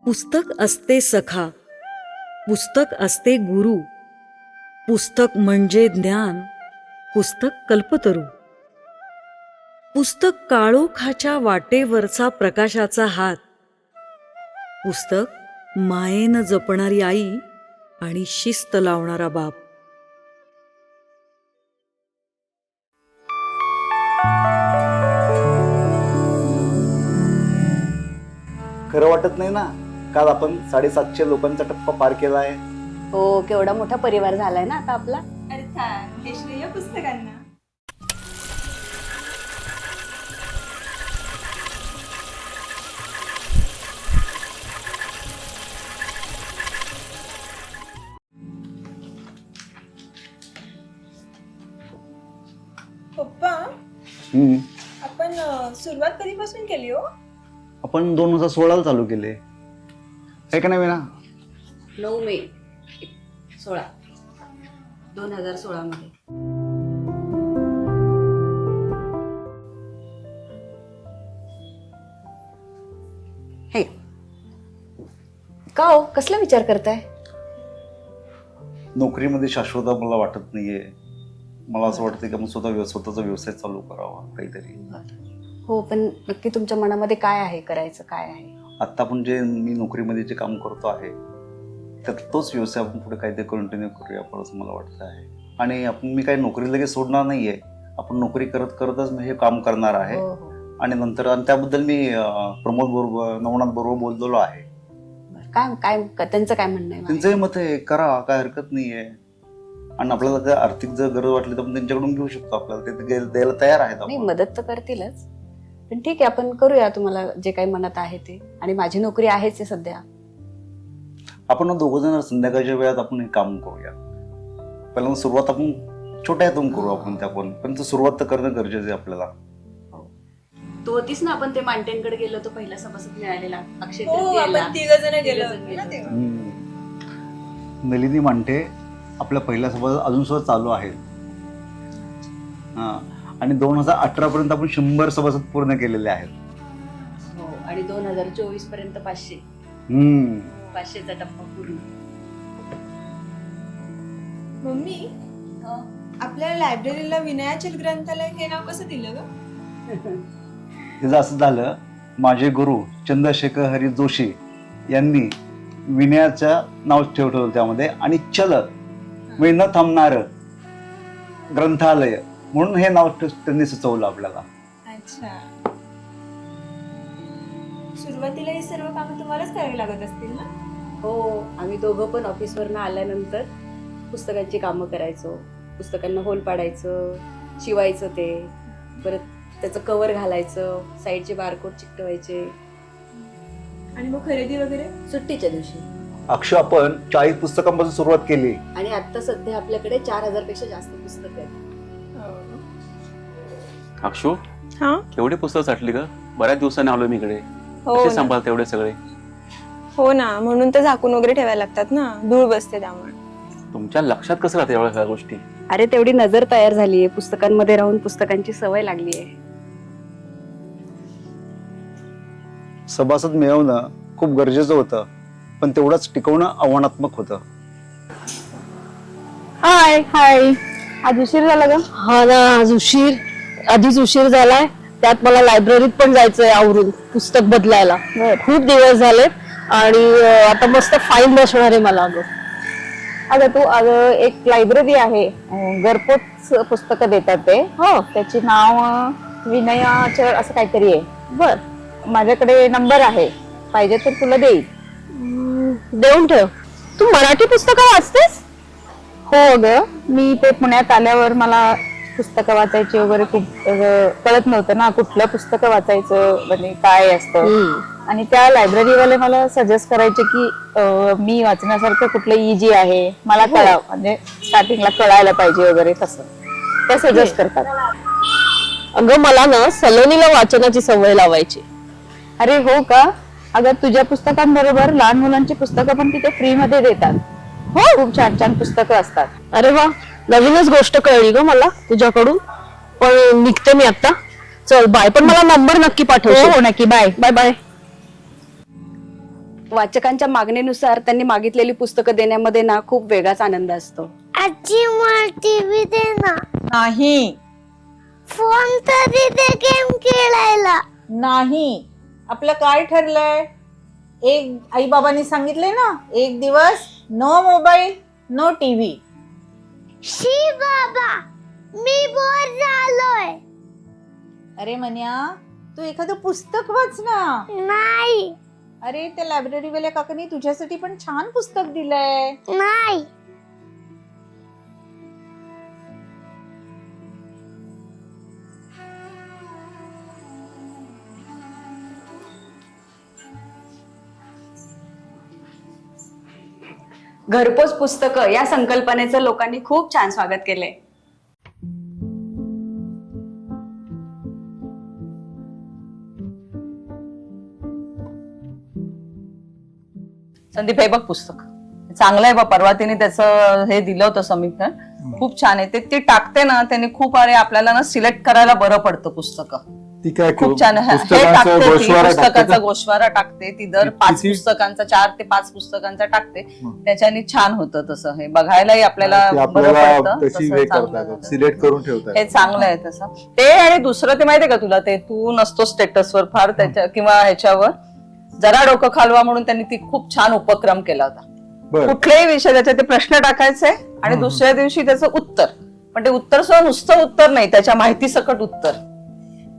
पुस्तक असते सखा, पुस्तक असते गुरु, पुस्तक म्हणजे ज्ञान, पुस्तक कल्पतरू. पुस्तक काळोखाच्या वाटेवरचा प्रकाशाचा हात, पुस्तक मायेनं जपणारी आई आणि शिस्त लावणारा बाप. खरं वाटत नाही ना, काल आपण 750 लोकांचा टप्पा पार केला आहे. हो, केवढा मोठा परिवार झालाय ना आता आपला. अर्थात हे श्रेय पुस्तकांना. पप्पा, आपण सुरुवात कधीपासून केली हो? आपण 2016 चालू केले आहे का नाही ना? 9 मे 2016 मध्ये. हे का हो, कसला विचार करताय? नोकरीमध्ये शाश्वत मला वाटत नाहीये. मला असं वाटतं की आपण स्वतःचा व्यवसाय चालू करावा काहीतरी. हो, पण नक्की तुमच्या मनामध्ये काय आहे, करायचं काय आहे? आता आपण मी नोकरीमध्ये जे काम करतो आहे त्यात तोच व्यवसाय आपण पुढे काहीतरी कंटिन्यू करूया असं मला वाटतं आहे. आणि मी काही नोकरी लगेच सोडणार नाहीये. आपण नोकरी करतच हे काम करणार आहे. आणि नंतर त्याबद्दल मी प्रमोद बरोबर, नवनाथ बरोबर बोललेलो आहे. काय काय त्यांचं काय म्हणणं आहे? त्यांचंही मत आहे, करा, काय हरकत नाहीये. आणि आपल्याला जर आर्थिक जर गरज वाटली तर आपण त्यांच्याकडून घेऊ शकतो. आपल्याला ते द्यायला तयार आहेत. नाही, मदत तर करतीलच, पण ठीक आहे, आपण करूया तुम्हाला जे काही मनात आहे ते. आणि माझी नोकरी आहेच आहे सध्या. आपण दोघं जण संध्याकाळच्या वेळात आपण हे काम करूया. पहिल्यांदा सुरुवात आपण छोट्या हातून करू आपण पण सुरुवात तर करणं गरजेचं आहे आपल्याला. तू होतीस ना, आपण ते मांटेनकडे गेलो तो पहिला सभासद मिळालेला अक्षय हो, तृतीयेला. आपण 3 जण गेलो तिघं जण ना गेलो. तेव्हा. नलिनी मांटे आपल्या पहिल्या सभासद अजून सुद्धा चालू आहे. आणि 2018 पर्यंत आपण 100 सभासद पूर्ण केलेले आहेत. हो, आणि 2024 पर्यंत 500. 500चा टप्पा पूर्ण. मम्मी, आपल्या लायब्ररीला विनयाचल ग्रंथालय हे नाव कसं दिलं ग? तिचं असं झालं, माझे गुरु चंद्रशेखर हरी जोशी यांनी विनयाचं नाव ठेवलं त्यामध्ये. आणि चल म्हणजे न थांबणार ग्रंथालय म्हणून हे नाव त्यांनी सुचवलं आपल्याला. अच्छा, सुरुवातीला ही सर्व कामं तुम्हालाच करावी लागत असतील ना? हो, आम्ही दोघं पण ऑफिसवरनं आल्यानंतर पुस्तकांची कामं करायचो. पुस्तकांना होल पाडायचं, शिवायचं, ते परत त्याचं कव्हर घालायचं, साईडचे बारकोड चिकटवायचे. आणि मग खरेदी वगैरे? सुट्टीच्या दिवशी. अक्षय, आपण 40 पुस्तकांपासून सुरुवात केली. आणि आता सध्या आपल्याकडे 4000 पेक्षा जास्त पुस्तकं आहेत. अक्षू, हा, केवढे पुस्तक साठली का? बऱ्याच दिवसांनी आलो मी इकडे. हो कसे ना. सांभाळते एवढे सगळे? हो ना, म्हणून तर झाकून वगैरे ठेवायला लागतात ना, धूळ बसते त्यामुळे. तुमच्या लक्षात कसं राहते एवढ्या सगळ्या गोष्टी? अरे, तेवढी नजर तयार झालीये, पुस्तकांमध्ये राहून पुस्तकांची सवय लागलीये. सभासद मिळवणं खूप गरजेचं होतं, पण तेवढंच टिकवणं आव्हानात्मक होतं. हाय हाय, आज उशीर झाला का? हा ना, आज आधीच उशीर झालाय. त्यात मला लायब्ररीत पण जायचंय आवरून पुस्तक बदलायला. खूप दिवस झालेत आणि आता मस्त फाईन बसणार आहे मला. अगं एक लायब्ररी आहे, घरपोच पुस्तकं देतात ते. हो, त्याचे नाव विनयाचल असं काहीतरी आहे. बर, माझ्याकडे नंबर आहे, पाहिजे तर तुला देईल. देऊन ठेव. तू मराठी पुस्तकं वाचतेस? हो ग, मी ते पुण्यात आल्यावर मला पुस्तकं वाचायची वगैरे खूप कळत नव्हतं ना, कुठलं पुस्तकं वाचायचं म्हणजे काय असतं. आणि त्या लायब्ररीवाले मला सजेस्ट करायचे की मी वाचण्यासारखं कुठलं इजी आहे, मला कळावं, म्हणजे स्टार्टिंगला कळायला पाहिजे वगैरे, तसं ते सजेस्ट करतात. अगं, मला ना सलोनीला वाचनाची सवय लावायची. अरे हो का? अगं, तुझ्या पुस्तकांबरोबर लहान मुलांची पुस्तकं पण तिथे फ्री मध्ये देतात. हो, खूप छान छान पुस्तकं असतात. अरे वा, नवीनच गोष्ट कळली ग मला तुझ्याकडून. पण निघते मी आता. चल बाय, पण मला नंबर नक्की पाठव. हो नक्की, बाय बाय बाय. वाचकांच्या मागणीनुसार त्यांनी मागितलेली पुस्तकं देण्यामध्ये ना खूप वेगळाच आनंद असतो. आजी मला टीव्ही दे ना. नाही फोन तरी दे गेम खेळायला. नाही. आपलं काय ठरलंय? एक आई बाबांनी सांगितलंय ना, एक दिवस नो मोबाईल नो टीव्ही. शी बाबा मी बोर झालोय. अरे मन्या, तू एखादं पुस्तक वाच ना. नाही अरे त्या लायब्ररी वाल्या काकांनी तुझ्यासाठी पण छान पुस्तक दिलंय. नाही घरपोच पुस्तकं या संकल्पनेचं लोकांनी खूप छान स्वागत केलंय. संदीप, हे बघ पुस्तक चांगलं आहे बा. परवा तिने त्याचं हे दिलं होतं समीक्षण, खूप छान आहे ते. ती टाकते ना, त्याने खूप आपल्याला ना सिलेक्ट करायला बरं पडतं पुस्तकं. ती काय खूप छान हे टाकते ती, पुस्तकाचा गोषवारा टाकते ती. दर 5 पुस्तकांचा 4 ते 5 पुस्तकांचा टाकते. त्याच्याने छान होतं तसं. हे बघायलाही आपल्याला बरं पडतं. सिलेक्ट करून ठेवतात. हे चांगलं आहे तसं ते. आणि दुसरं ते माहितीये का तुला, ते तू नसतो स्टेटसवर फार त्याच्या किंवा ह्याच्यावर, जरा डोकं खालवा म्हणून त्यांनी ती खूप छान उपक्रम केला होता. कुठल्याही विषय त्याचे ते प्रश्न टाकायचे आणि दुसऱ्या दिवशी त्याचं उत्तर. पण ते उत्तर सुद्धा नुसतं उत्तर नाही, त्याच्या माहिती सकट उत्तर.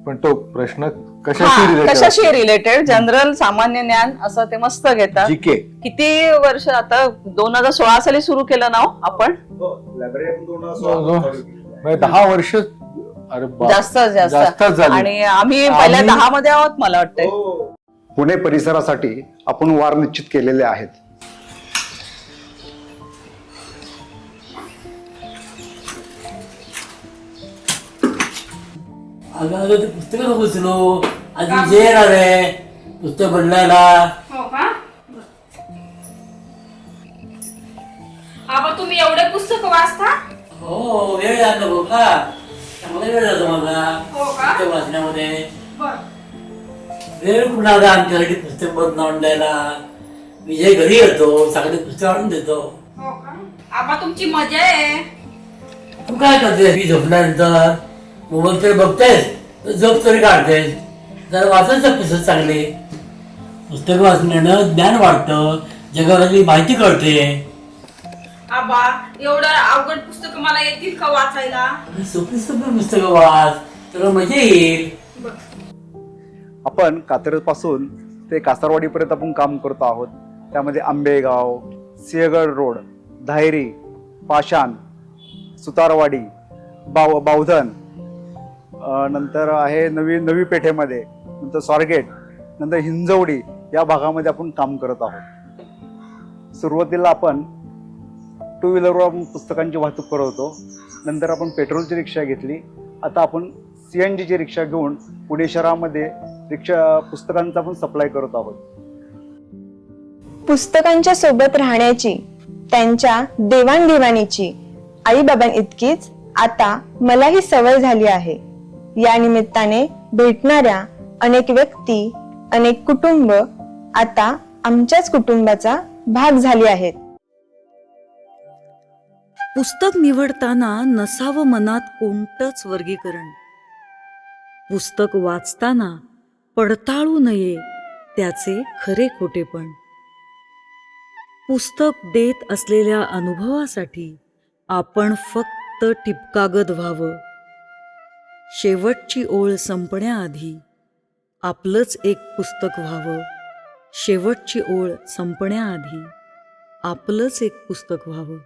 पण तो प्रश्न कशाशी रिलेटेड, जनरल सामान्य ज्ञान असं ते मस्त घेतात. जीके. किती वर्ष आता 2016 साली सुरू केलं ना आपण. 10 वर्ष. अरे जास्त. आणि आम्ही पहिल्या 10 मध्ये आहोत मला वाटतंय. पुणे परिसरासाठी आपण वार निश्चित केलेले आहेत. अगं ते पुस्तक नको उचलू, आज विजय येणार आहे पुस्तक बदलायला. हो का? आबा तुम्ही एवढे पुस्तक वाचता? हो, वेळ जात नको का? चांगला वेळ जातो माझा पुस्तक वाचण्यामध्ये. वेळ कुठं आता आमच्यासाठी पुस्तक बनवून द्यायला. विजय घरी येतो, सगळे पुस्तक आणून देतो. आबा तुमची मजा आहे. तू काय करतेस? मी झोपल्यानंतर मोबाईल तरी बघतेस, झोप तरी काढतेस. जरा वाचायचं पुस्तक चांगले. पुस्तक वाचण्यानं ज्ञान वाढतं, जगावरची माहिती कळते. आबा एवढं अवघड पुस्तक मला येतील का वाचायला? सोपी सोपी पुस्तकं वाच, तुला मजा येईल. आपण कात्रजपासून ते कासारवाडीपर्यंत आपण काम करतो आहोत. त्यामध्ये आंबेगाव, सिंहगड रोड, धायरी, पाषाण, सुतारवाडी, बावधन, नंतर आहे नवी पेठेमध्ये, नंतर स्वारगेट, नंतर हिंजवडी या भागामध्ये आपण काम करत आहोत. सुरुवातीला आपण 2 व्हीलरवर आपण पुस्तकांची वाहतूक करत होतो. नंतर आपण पेट्रोलची रिक्षा घेतली. आता आपण CNGची रिक्षा घेऊन पुणे शहरामध्ये पुस्तकांचा आपण सप्लाय करत आहोत. पुस्तकांच्या सोबत राहण्याची, त्यांच्या देवाणघेवाणीची आई बाबांइतकीच आता मलाही सवय झाली आहे. या निमित्ताने भेटणाऱ्या अनेक व्यक्ती, अनेक कुटुंब आता आमच्याच कुटुंबाचा भाग झाली आहेत. पुस्तक निवडताना नसावं मनात कोणतंच वर्गीकरण. पुस्तक वाचताना पडताळू नये त्याचे खरे खोटेपण. पुस्तक देत असलेल्या अनुभवासाठी आपण फक्त टिपकागद व्हावं. शेवटची ओळ संपण्याआधी आपलंच एक पुस्तक व्हावं. शेवटची ओळ संपण्याआधी आपलंच एक पुस्तक व्हावं.